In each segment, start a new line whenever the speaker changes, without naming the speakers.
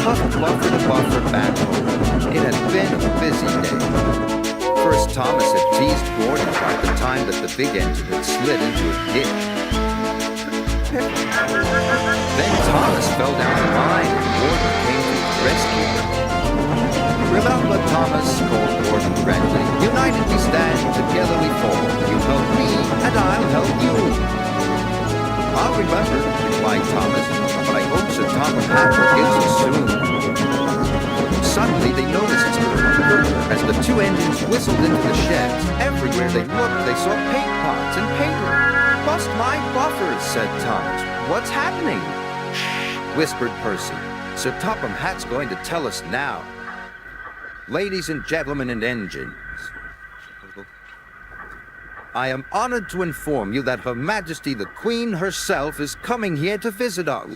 tough buffer to buffer back home. It had been a busy day. First, Thomas had teased Gordon about the time that the big engine had slid into a ditch. Then Thomas fell down the line and Gordon came to his rescue. Remember, Thomas, called Gordon grandly, united we stand, together we fall. You help me, and I'll help you. I'll remember, replied Thomas, but I hope Sir Topham Hatt forgives us soon. Suddenly they noticed as the two engines whistled into the sheds. Everywhere they looked, they saw paint pots and paper. Bust my buffers, said Thomas. What's happening? Shh, whispered Percy. Sir Topham Hatt's going to tell us now. Ladies and gentlemen and engines, I am honored to inform you that Her Majesty the Queen herself is coming here to visit us.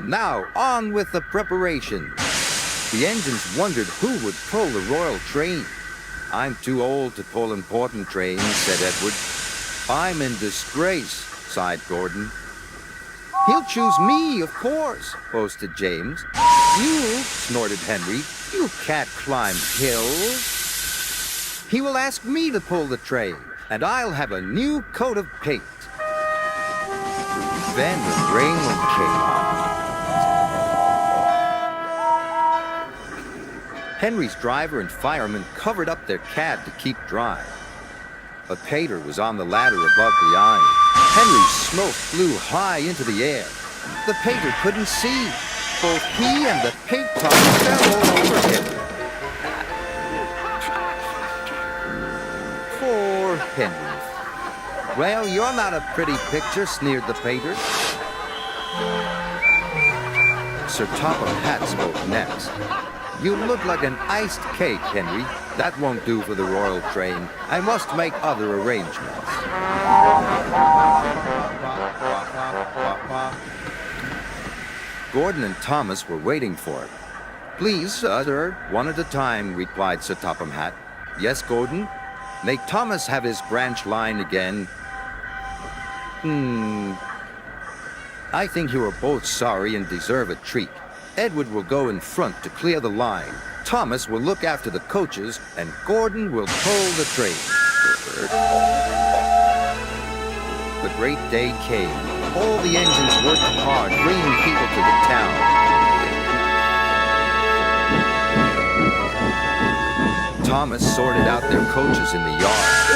Now, on with the preparations. The engines wondered who would pull the royal train. I'm too old to pull important trains, said Edward. I'm in disgrace, sighed Gordon. He'll choose me, of course, boasted James. You, snorted Henry, you can't climb hills. He will ask me to pull the train, and I'll have a new coat of paint. Then the rain came on. Henry's driver and fireman covered up their cab to keep dry. A painter was on the ladder above the iron. Henry's smoke flew high into the air. The painter couldn't see. Both he and the paint top fell all over him. Poor Henry. Well, you're not a pretty picture, sneered the painter. Sir Topham Hatt spoke next. You look like an iced cake, Henry. That won't do for the royal train. I must make other arrangements. Gordon and Thomas were waiting for it. Please, sir, one at a time, replied Sir Topham Hatt. Yes, Gordon? Make Thomas have his branch line again. I think you are both sorry and deserve a treat. Edward will go in front to clear the line. Thomas will look after the coaches, and Gordon will pull the train. The great day came. All the engines worked hard, bringing people to the town. Thomas sorted out their coaches in the yard.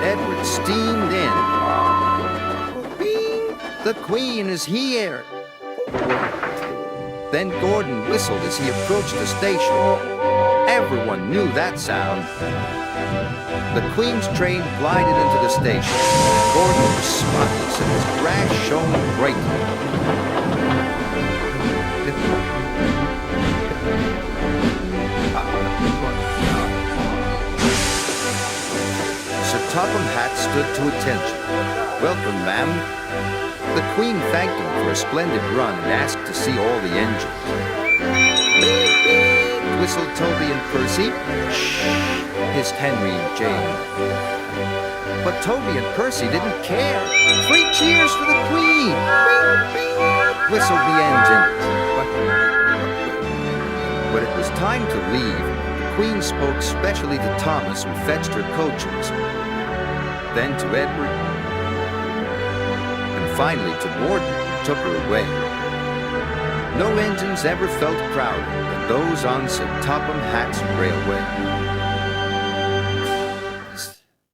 Edward steamed in. Bing! The Queen is here! Then Gordon whistled as he approached the station. Everyone knew that sound. The Queen's train glided into the station. Gordon was spotless and his brass shone brightly. Sir Topham Hatt stood to attention. Welcome, ma'am. The Queen thanked him for a splendid run and asked to see all the engines. Beep, beep, whistled Toby and Percy. Shh, hissed Henry and Jane. But Toby and Percy didn't care. 3 cheers for the Queen! Beep, beep, whistled the engine. When it was time to leave, the Queen spoke specially to Thomas who fetched her coaches. Then to Edward, and finally to Gordon, who took her away. No engines ever felt prouder than those on Sir Topham Hatt's railway.